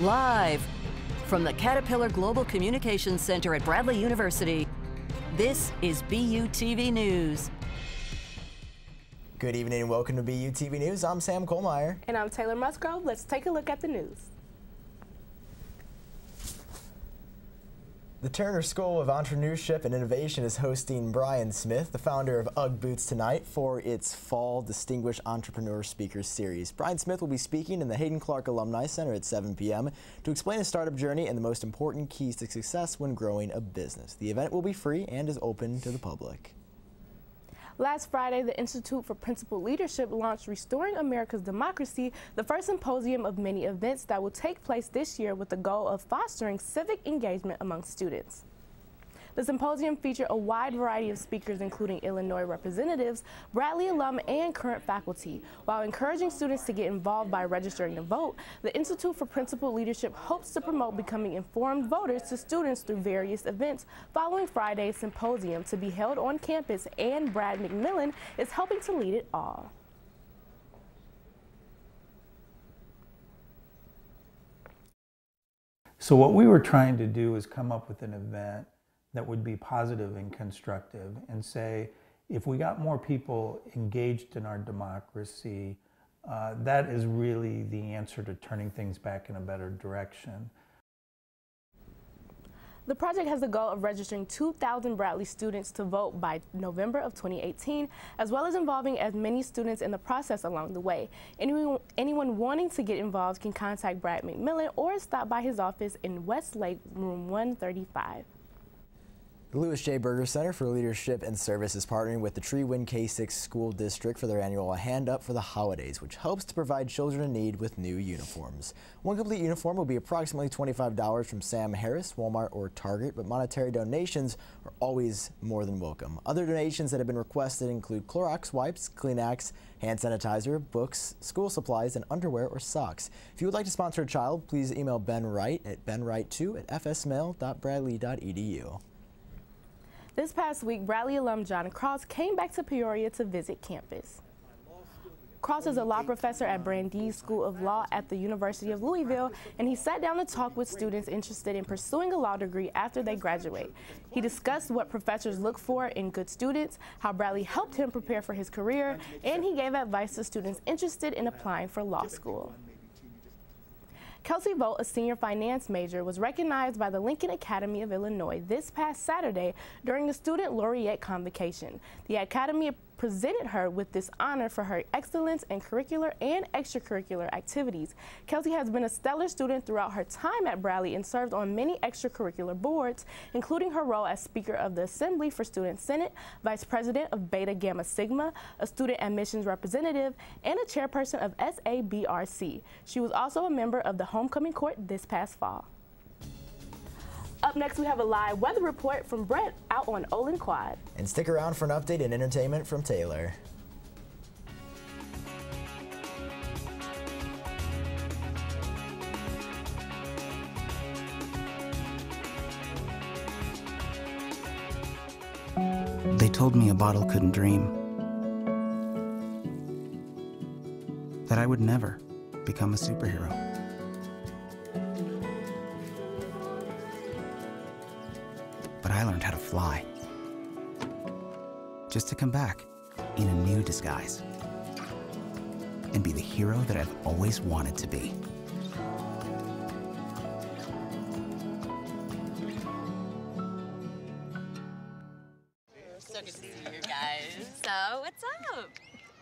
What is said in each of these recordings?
Live from the Caterpillar Global Communications Center at Bradley University, this is BUTV News. Good evening and welcome to BUTV News. I'm Sam Kohlmeyer. And I'm Taylor Musgrove. Let's take a look at the news. The Turner School of Entrepreneurship and Innovation is hosting Brian Smith, the founder of UGG Boots, tonight for its Fall Distinguished Entrepreneur Speakers Series. Brian Smith will be speaking in the Hayden Clark Alumni Center at 7 p.m. to explain his startup journey and the most important keys to success when growing a business. The event will be free and is open to the public. Last Friday, the Institute for Principal Leadership launched Restoring America's Democracy, the first symposium of many events that will take place this year with the goal of fostering civic engagement among students. The symposium featured a wide variety of speakers, including Illinois representatives, Bradley alum, and current faculty. While encouraging students to get involved by registering to vote, the Institute for Principal Leadership hopes to promote becoming informed voters to students through various events following Friday's symposium to be held on campus, and Brad McMillan is helping to lead it all. So what we were trying to do is come up with an event that would be positive and constructive and say, if we got more people engaged in our democracy, that is really the answer to turning things back in a better direction. The project has the goal of registering 2,000 Bradley students to vote by November of 2018, as well as involving as many students in the process along the way. Anyone wanting to get involved can contact Brad McMillan or stop by his office in Westlake, room 135. The Louis J. Berger Center for Leadership and Service is partnering with the Treewind K6 School District for their annual Hand Up for the Holidays, which hopes to provide children in need with new uniforms. One complete uniform will be approximately $25 from Sam Harris, Walmart, or Target, but monetary donations are always more than welcome. Other donations that have been requested include Clorox wipes, Kleenex, hand sanitizer, books, school supplies, and underwear or socks. If you would like to sponsor a child, please email Ben Wright at benwright2@fsmail.bradley.edu. This past week, Bradley alum John Cross came back to Peoria to visit campus. Cross is a law professor at Brandeis School of Law at the University of Louisville, and he sat down to talk with students interested in pursuing a law degree after they graduate. He discussed what professors look for in good students, how Bradley helped him prepare for his career, and he gave advice to students interested in applying for law school. Kelsey Volt, a senior finance major, was recognized by the Lincoln Academy of Illinois this past Saturday during the Student Laureate Convocation. The Academy presented her with this honor for her excellence in curricular and extracurricular activities. Kelsey has been a stellar student throughout her time at Bradley and served on many extracurricular boards, including her role as Speaker of the Assembly for Student Senate, Vice President of Beta Gamma Sigma, a Student Admissions Representative, and a Chairperson of SABRC. She was also a member of the Homecoming Court this past fall. Up next, we have a live weather report from Brett out on Olin Quad. And stick around for an update and entertainment from Taylor. They told me a bottle couldn't dream, that I would never become a superhero. But I learned how to fly, just to come back in a new disguise and be the hero that I've always wanted to be. So good to see you guys. So, what's up?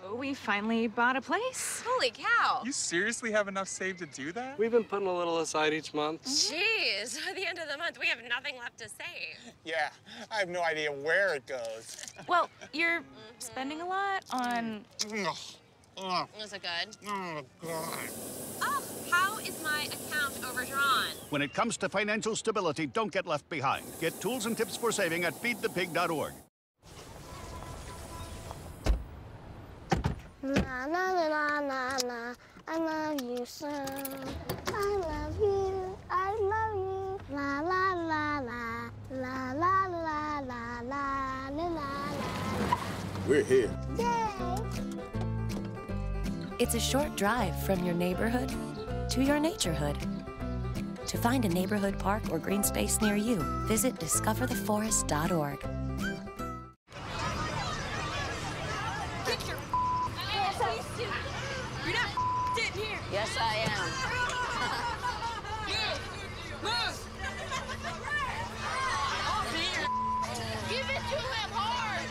Oh, we finally bought a place. Holy cow. You seriously have enough saved to do that? We've been putting a little aside each month. Jeez, at the end of the month, we have nothing left to save. Yeah, I have no idea where it goes. Well, you're spending a lot on... Is it good? Oh, God. Oh, how is my account overdrawn? When it comes to financial stability, don't get left behind. Get tools and tips for saving at feedthepig.org. La la la la la, I love you so. I love you, I love you. La la la la, la la la la la la la. We're here. Yay! It's a short drive from your neighborhood to your naturehood. To find a neighborhood park or green space near you, visit discovertheforest.org. Get your ass up. You're not in here. Yes, I am. Move. Give it to him hard.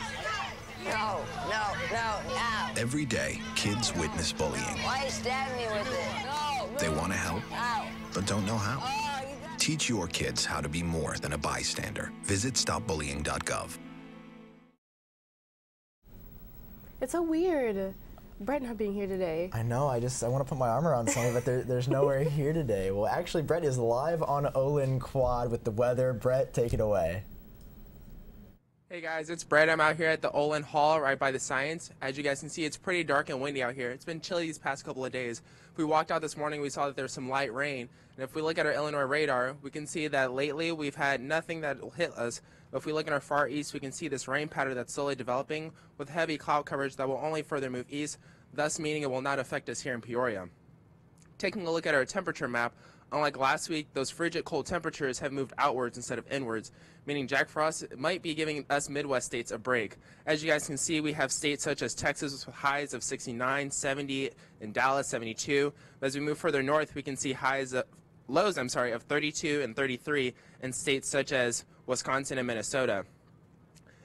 No. Ow. Every day, kids witness bullying. Why are you stabbing me with it? No. They want to help, Ow. but don't know how. Oh, Teach your kids how to be more than a bystander. Visit stopbullying.gov. It's so weird, Brett not being here today. I know, I want to put my arm around something, but there's nowhere here today. Well, actually, Brett is live on Olin Quad with the weather. Brett, take it away. Hey guys, it's Brett. I'm out here at the Olin Hall right by the Science. As you guys can see, it's pretty dark and windy out here. It's been chilly these past couple of days. If we walked out this morning, we saw that there's some light rain. And if we look at our Illinois radar, we can see that lately we've had nothing that will hit us. But if we look in our far east, we can see this rain pattern that's slowly developing with heavy cloud coverage that will only further move east, thus meaning it will not affect us here in Peoria. Taking a look at our temperature map, unlike last week, those frigid cold temperatures have moved outwards instead of inwards, meaning Jack Frost might be giving us Midwest states a break. As you guys can see, we have states such as Texas with highs of 69, 70, and Dallas 72. But as we move further north, we can see lows of 32 and 33 in states such as Wisconsin and Minnesota.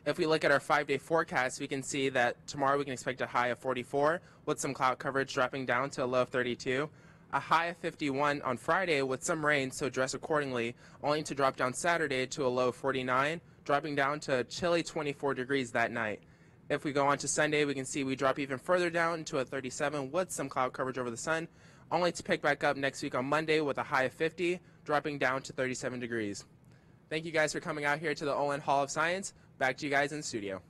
If we look at our 5-day forecast, we can see that tomorrow we can expect a high of 44 with some cloud coverage dropping down to a low of 32. A high of 51 on Friday with some rain, so dress accordingly, only to drop down Saturday to a low of 49, dropping down to a chilly 24 degrees that night. If we go on to Sunday, we can see we drop even further down to a 37 with some cloud coverage over the sun, only to pick back up next week on Monday with a high of 50, dropping down to 37 degrees. Thank you guys for coming out here to the Olin Hall of Science. Back to you guys in the studio.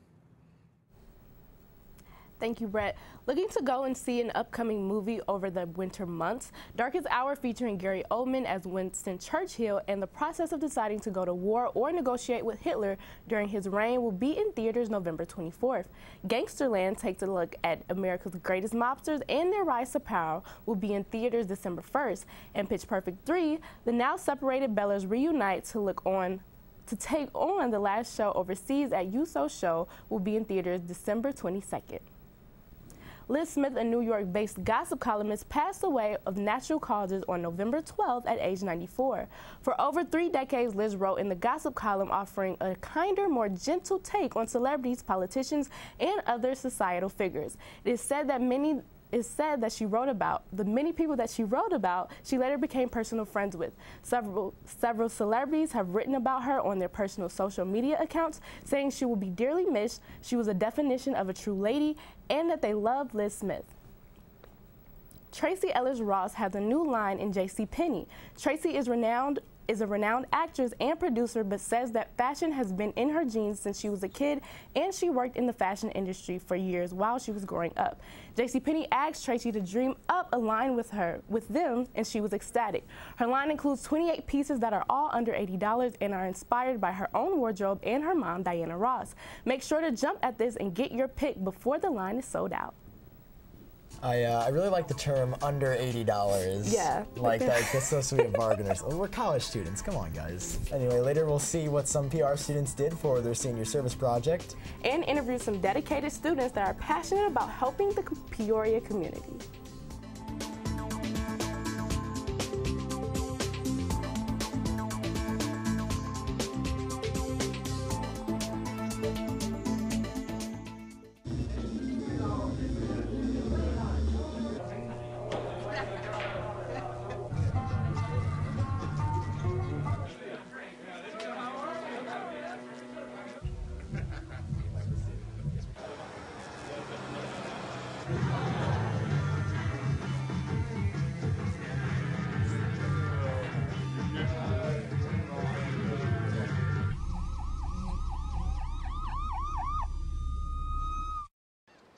Thank you, Brett. Looking to go and see an upcoming movie over the winter months? Darkest Hour, featuring Gary Oldman as Winston Churchill and the process of deciding to go to war or negotiate with Hitler during his reign, will be in theaters November 24th. Gangsterland takes a look at America's greatest mobsters and their rise to power, will be in theaters December 1st. And Pitch Perfect 3, the now separated Bellas reunite to take on the last show overseas at USO Show, will be in theaters December 22nd. Liz Smith, a New York-based gossip columnist, passed away of natural causes on November 12th at age 94. For over 3 decades, Liz wrote in the gossip column, offering a kinder, more gentle take on celebrities, politicians, and other societal figures. It is said that she wrote about the many people that she wrote about, she later became personal friends with. Several celebrities have written about her on their personal social media accounts, saying she will be dearly missed, she was a definition of a true lady, and that they loved Liz Smith. Tracy Ellis Ross has a new line in JCPenney. Tracy is a renowned actress and producer, but says that fashion has been in her genes since she was a kid, and she worked in the fashion industry for years while she was growing up. JCPenney asked Tracy to dream up a line with them, and she was ecstatic. Her line includes 28 pieces that are all under $80 and are inspired by her own wardrobe and her mom, Diana Ross. Make sure to jump at this and get your pick before the line is sold out. I really like the term under $80. Yeah. Like that's supposed to be a bargain. We're college students. Come on, guys. Anyway, later we'll see what some PR students did for their senior service project. And interview some dedicated students that are passionate about helping the Peoria community.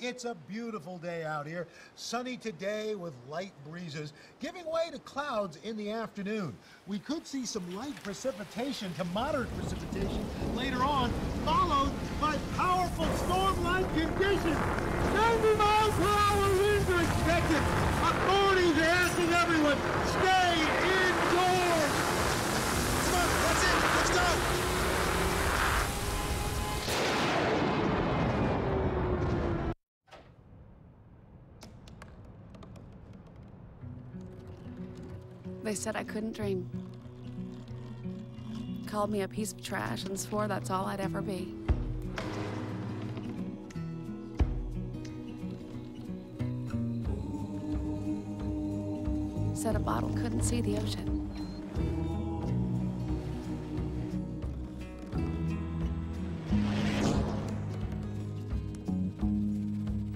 It's a beautiful day out here. Sunny today with light breezes, giving way to clouds in the afternoon. We could see some light precipitation to moderate precipitation later on, followed by powerful storm-like conditions. 90 miles per hour winds are expected. Authorities are asking everyone, stay indoors. They said I couldn't dream. Called me a piece of trash and swore that's all I'd ever be. Said a bottle couldn't see the ocean.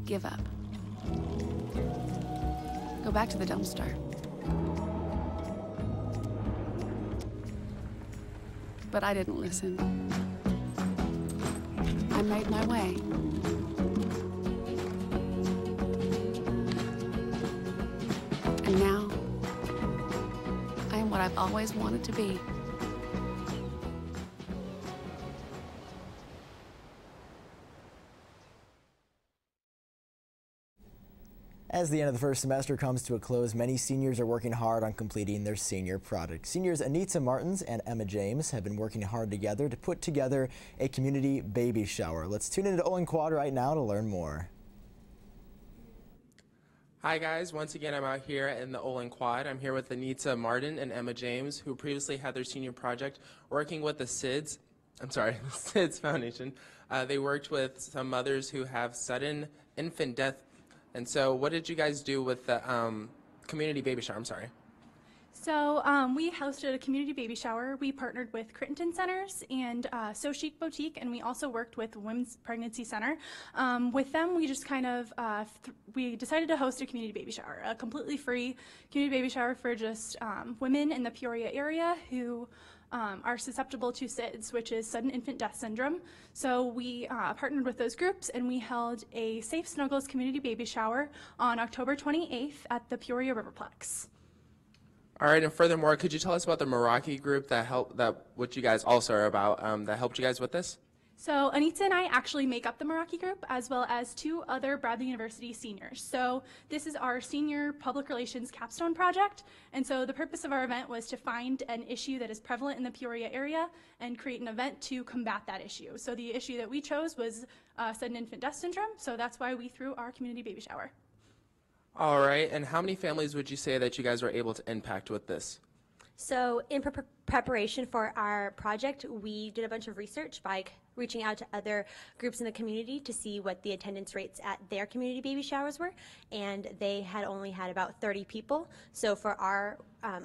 Give up. Go back to the dumpster. But I didn't listen. I made my way. And now, I am what I've always wanted to be. As the end of the first semester comes to a close, many seniors are working hard on completing their senior project. Seniors Anita Martins and Emma James have been working hard together to put together a community baby shower. Let's tune into Olin Quad right now to learn more. Hi guys, once again I'm out here in the Olin Quad. I'm here with Anita Martin and Emma James, who previously had their senior project working with the SIDS Foundation. They worked with some mothers who have sudden infant death. And so what did you guys do with the community baby shower? I'm sorry. So we hosted a community baby shower. We partnered with Crittenton Centers and So Chic Boutique, and we also worked with Women's Pregnancy Center. With them, we just kind of, we decided to host a community baby shower, a completely free community baby shower for just women in the Peoria area who are susceptible to SIDS, which is sudden infant death syndrome. So we partnered with those groups, and we held a Safe Snuggles community baby shower on October 28th at the Peoria Riverplex. All right, and furthermore, could you tell us about the Meraki group what you guys also are about, that helped you guys with this? So Anita and I actually make up the Meraki group, as well as 2 other Bradley University seniors. So this is our senior public relations capstone project, and so the purpose of our event was to find an issue that is prevalent in the Peoria area and create an event to combat that issue. So the issue that we chose was sudden infant death syndrome, so that's why we threw our community baby shower. All right, and how many families would you say that you guys were able to impact with this? So in preparation for our project, we did a bunch of research by reaching out to other groups in the community to see what the attendance rates at their community baby showers were, and they had only had about 30 people. So for our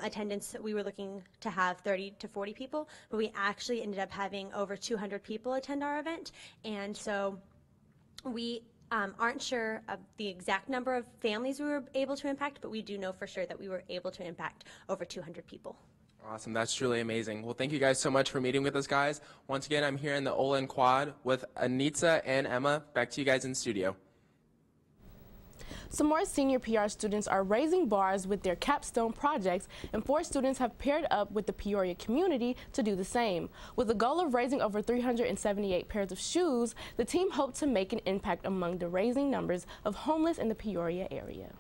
attendance, we were looking to have 30 to 40 people, but we actually ended up having over 200 people attend our event, and so we aren't sure of the exact number of families we were able to impact, but we do know for sure that we were able to impact over 200 people. Awesome, that's truly amazing. Well, thank you guys so much for meeting with us, guys. Once again, I'm here in the Olin Quad with Anita and Emma. Back to you guys in studio. Some more senior PR students are raising bars with their capstone projects, and 4 students have paired up with the Peoria community to do the same. With the goal of raising over 378 pairs of shoes, the team hoped to make an impact among the rising numbers of homeless in the Peoria area.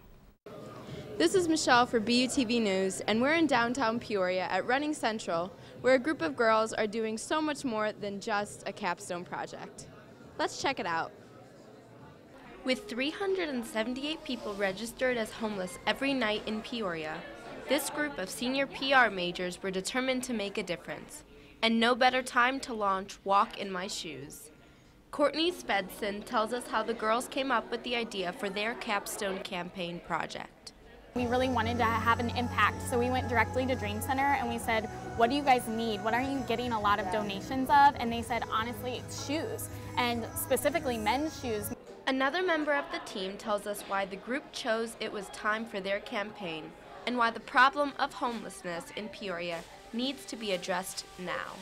This is Michelle for BUTV News, and we're in downtown Peoria at Running Central, where a group of girls are doing so much more than just a capstone project. Let's check it out. With 378 people registered as homeless every night in Peoria, this group of senior PR majors were determined to make a difference. And no better time to launch Walk in My Shoes. Courtney Spedson tells us how the girls came up with the idea for their capstone campaign project. We really wanted to have an impact, so we went directly to Dream Center and we said, what do you guys need? What are you getting a lot of donations of? And they said, honestly, it's shoes, and specifically men's shoes. Another member of the team tells us why the group chose it was time for their campaign and why the problem of homelessness in Peoria needs to be addressed now.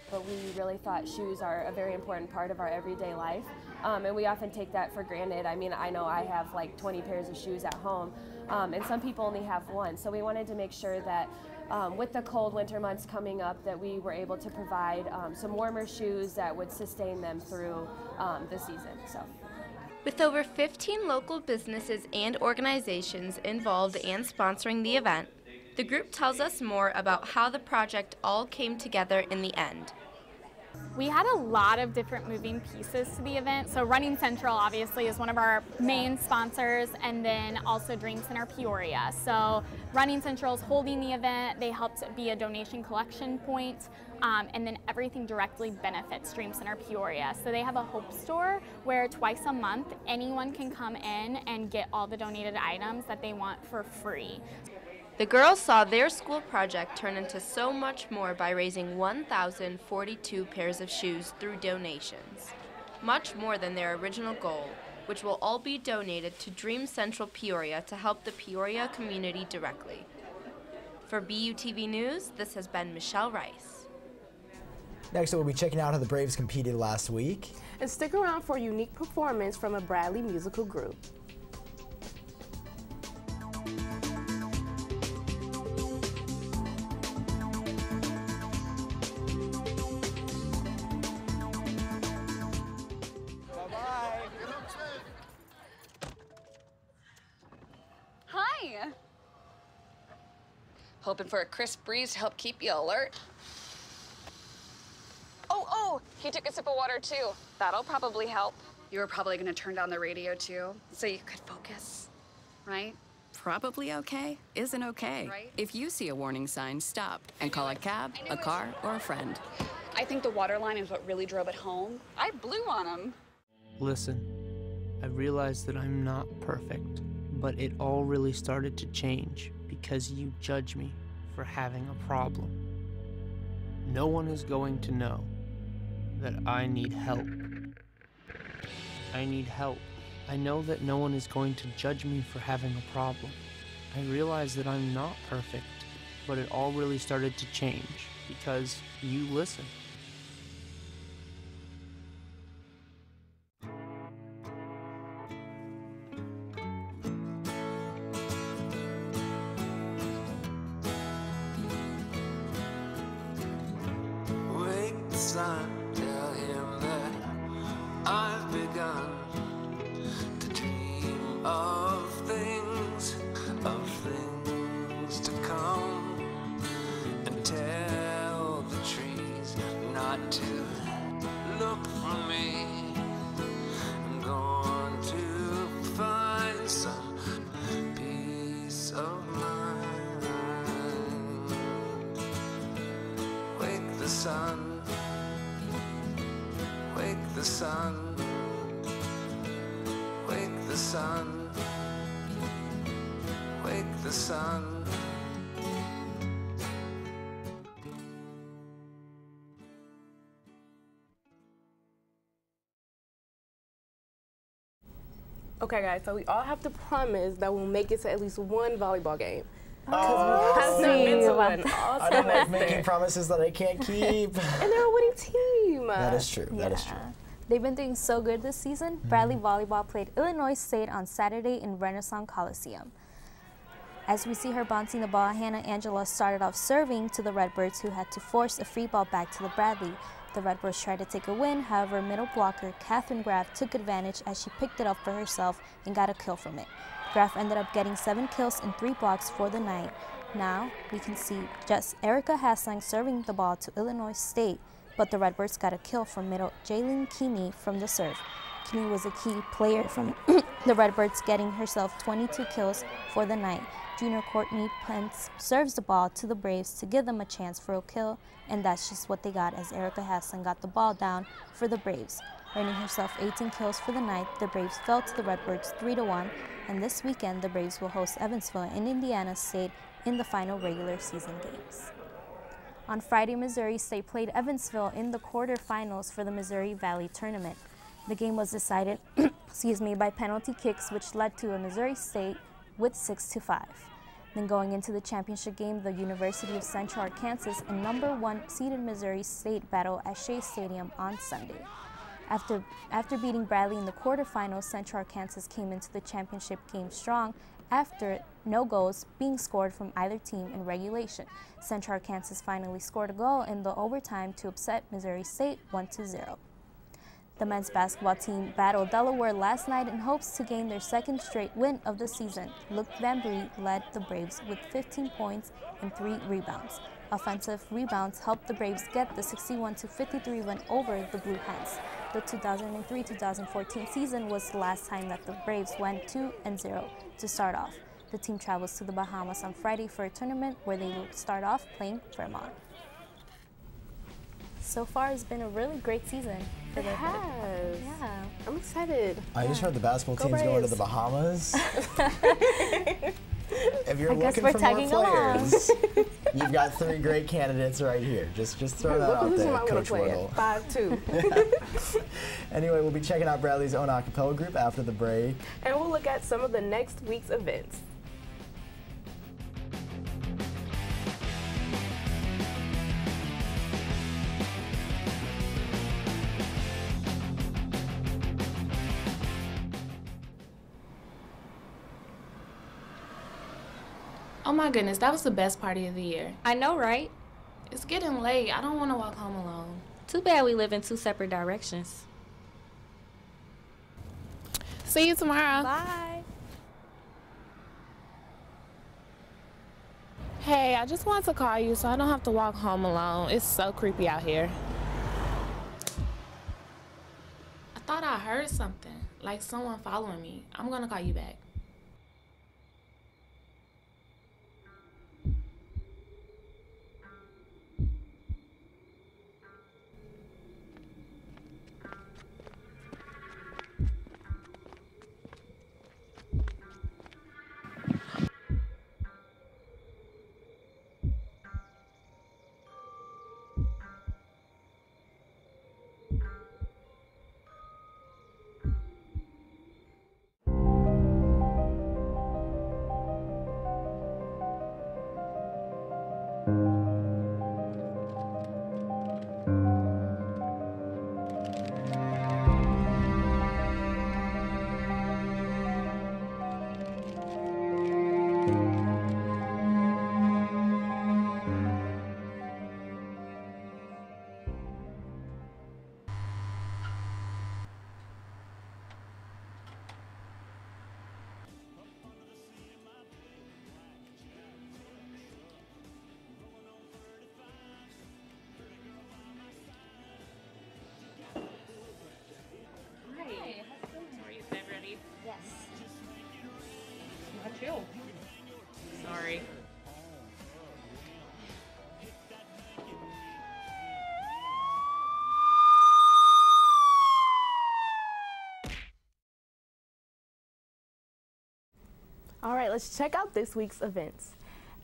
But we really thought shoes are a very important part of our everyday life, and we often take that for granted. I mean, I know I have like 20 pairs of shoes at home, and some people only have one. So we wanted to make sure that with the cold winter months coming up, that we were able to provide some warmer shoes that would sustain them through the season. So. With over 15 local businesses and organizations involved and sponsoring the event, the group tells us more about how the project all came together in the end. We had a lot of different moving pieces to the event. So Running Central obviously is one of our main sponsors, and then also Dream Center Peoria. So Running Central is holding the event. They helped be a donation collection point, and then everything directly benefits Dream Center Peoria. So they have a Hope store where twice a month anyone can come in and get all the donated items that they want for free. The girls saw their school project turn into so much more by raising 1,042 pairs of shoes through donations, much more than their original goal, which will all be donated to Dream Central Peoria to help the Peoria community directly. For BUTV News, this has been Michelle Rice. Next, we'll be checking out how the Braves competed last week. And stick around for a unique performance from a Bradley musical group. Hi. Hoping for a crisp breeze to help keep you alert. Oh, he took a sip of water too. That'll probably help. You were probably gonna turn down the radio too, so you could focus, right? Probably okay isn't okay. Right? If you see a warning sign, stop and call a cab, a car, or a friend. I think the water line is what really drove it home. I blew on him. Listen, I realize that I'm not perfect, but it all really started to change because you judge me for having a problem. No one is going to know that I need help. I need help. I know that no one is going to judge me for having a problem. I realize that I'm not perfect, but it all really started to change because you listen. Wake the sun, tell him that I've begun to dream of things to come, and tell the trees not to look for me. I'm going to find some peace of mind. Wake the sun, wake the sun, wake the sun, wake the sun. Okay, guys, so we all have to promise that we'll make it to at least one volleyball game. Because Oh, we have not been to one all I don't like semester. making promises that I can't keep. And they're a winning team. That is true. That is true. They've been doing so good this season. Bradley Volleyball played Illinois State on Saturday in Renaissance Coliseum. As we see her bouncing the ball, Hannah Angela started off serving to the Redbirds, who had to force a free ball back to the Bradley. The Redbirds tried to take a win, however, middle blocker Catherine Graff took advantage as she picked it up for herself and got a kill from it. Graff ended up getting 7 kills and 3 blocks for the night. Now we can see just Erica Haslang serving the ball to Illinois State, but the Redbirds got a kill from middle Jaylin Keeney from the serve. Keeney was a key player from the Redbirds, getting herself 22 kills for the night. Junior Courtney Pence serves the ball to the Braves to give them a chance for a kill, and that's just what they got as Erica Hassan got the ball down for the Braves. Earning herself 18 kills for the night, the Braves fell to the Redbirds 3-1, and this weekend the Braves will host Evansville and Indiana State in the final regular season games. On Friday, Missouri State played Evansville in the quarterfinals for the Missouri Valley Tournament. The game was decided by penalty kicks, which led to a Missouri State with 6-5. Then going into the championship game, the University of Central Arkansas and number 1 seeded Missouri State battle at Shea Stadium on Sunday. After beating Bradley in the quarterfinals, Central Arkansas came into the championship game strong after no goals being scored from either team in regulation. Central Arkansas finally scored a goal in the overtime to upset Missouri State 1-0. The men's basketball team battled Delaware last night in hopes to gain their second straight win of the season. Luke Van Bree led the Braves with 15 points and 3 rebounds. Offensive rebounds helped the Braves get the 61-53 win over the Blue Hens. The 2003-2014 season was the last time that the Braves went 2-0 to start off. The team travels to the Bahamas on Friday for a tournament where they will start off playing Vermont. So far, it's been a really great season. It has. Yeah. I'm excited. I just heard the basketball team's going to the Bahamas. If you're looking for more players, you've got 3 great candidates right here. Just throw that out there, Coach Wardle. 5-2. Anyway, we'll be checking out Bradley's own a cappella group after the break. And we'll look at some of the next week's events. Oh my goodness, that was the best party of the year. I know, right? It's getting late. I don't want to walk home alone. Too bad we live in 2 separate directions. See you tomorrow. Bye. Hey, I just wanted to call you so I don't have to walk home alone. It's so creepy out here. I thought I heard something, like someone following me. I'm gonna call you back. Sorry. All right, let's check out this week's events.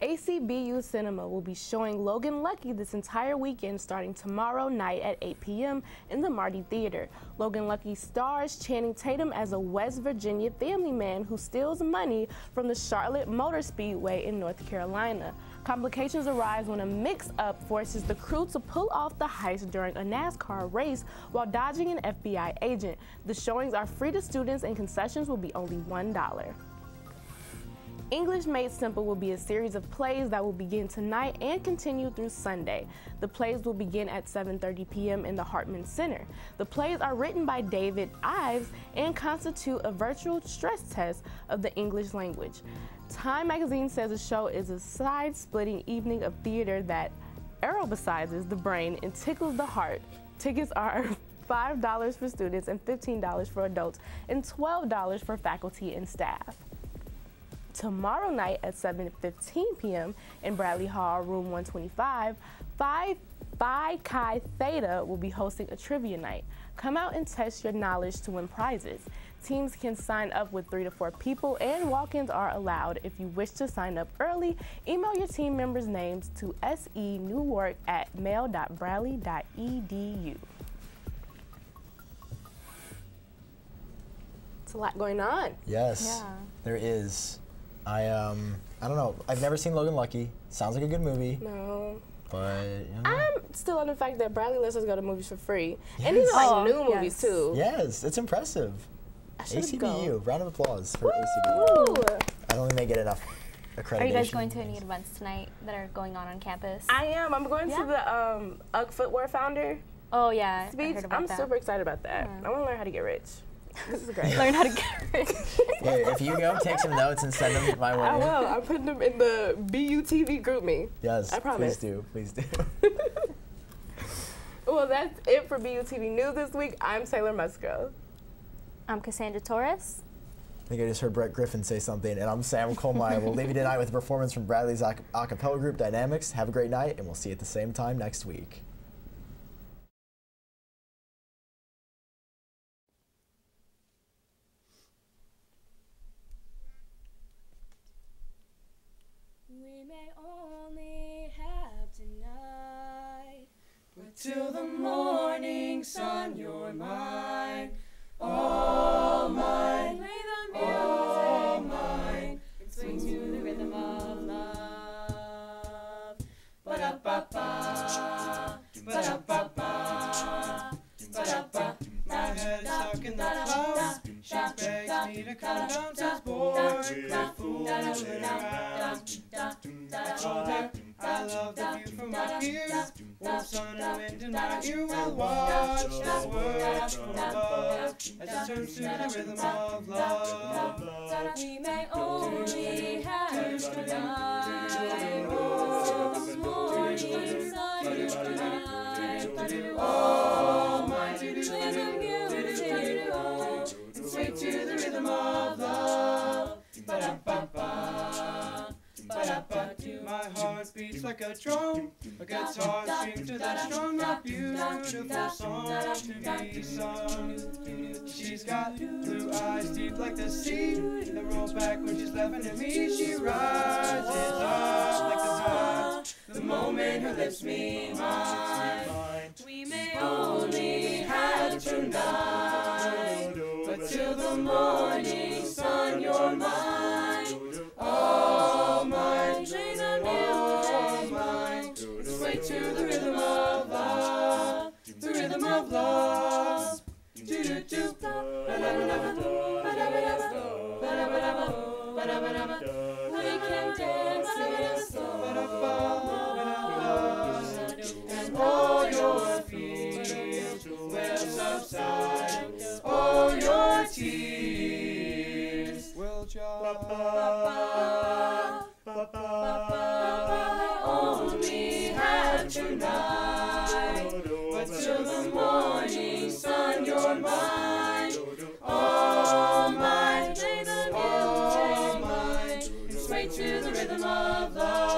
ACBU Cinema will be showing Logan Lucky this entire weekend starting tomorrow night at 8 p.m. in the Marty Theater. Logan Lucky stars Channing Tatum as a West Virginia family man who steals money from the Charlotte Motor Speedway in North Carolina. Complications arise when a mix-up forces the crew to pull off the heist during a NASCAR race while dodging an FBI agent. The showings are free to students and concessions will be only $1. English Made Simple will be a series of plays that will begin tonight and continue through Sunday. The plays will begin at 7:30 p.m. in the Hartman Center. The plays are written by David Ives and constitute a virtual stress test of the English language. Time magazine says the show is a side-splitting evening of theater that aerobicizes the brain and tickles the heart. Tickets are $5 for students and $15 for adults and $12 for faculty and staff. Tomorrow night at 7:15 p.m. in Bradley Hall, room 125, Phi Chi Theta will be hosting a trivia night. Come out and test your knowledge to win prizes. Teams can sign up with 3 to 4 people and walk-ins are allowed. If you wish to sign up early, email your team members' names to senewark@mail.bradley.edu. It's a lot going on. Yes, there is. I don't know. I've never seen Logan Lucky. Sounds like a good movie. No. But, you know. I'm still on the fact that Bradley lets us go to movies for free. Yes. And these are like new movies, too. Yes, it's impressive. ACBU. Go. Round of applause for ACBU. I don't think they get enough accreditation. Are you guys going to any events tonight that are going on campus? I am. I'm going to the UGG Footwear Founder Oh yeah, speech. I heard about I'm that. super excited about that. Yeah. I want to learn how to get rich. This is great. Learn how to get rich. Hey, if you go, take some notes and send them my way. I will. I'm putting them in the BUTV group me. Yes, I promise. Please do. Well, that's it for BUTV News this week. I'm Taylor Musgrove. I'm Cassandra Torres. I think I just heard Brett Griffin say something, and I'm Sam Colmeyer. We'll leave you tonight with a performance from Bradley's a cappella group, Dynamics. Have a great night, and we'll see you at the same time next week. We may only have tonight, but till the morning sun, you're mine, all mine, play the music, all mine, swing to the rhythm of love. Ba-da-ba-ba, ba-da-ba-ba, ba-da-ba. My head is stuck in the clouds. She begs me to come down, says boy, quit fooling around. I told her I love the view from my pier. Warm sun and wind in my ear will watch the world from above as it turns to the rhythm of love. We may only have tonight, oh, the morning sun, you're mine, all mine, play the music, oh, and sway to the rhythm of love. Ba-da-ba-ba, ba-da-ba-do. My heart beats like a drum, a guitar string to that strung, a beautiful song to be sung. She's got blue eyes deep like the sea, that roll back when she's laughing at me. She rises up like the tide, the moment her lips meet mine. We may only have tonight, but till the morning sun, you're mine, all mine, play the music, mine, sway to the rhythm of love, the rhythm of love. Do-do-do, ba-da-ba-da-ba, ba-da-ba-da-ba, ba-da-ba-da-ba, ba-da-ba-da-ba. We can dance it slow, and all your fears will subside, all your tears will only have tonight, but till the morning sun, you're mine, all mine, play the music, mine, sway to the rhythm of love.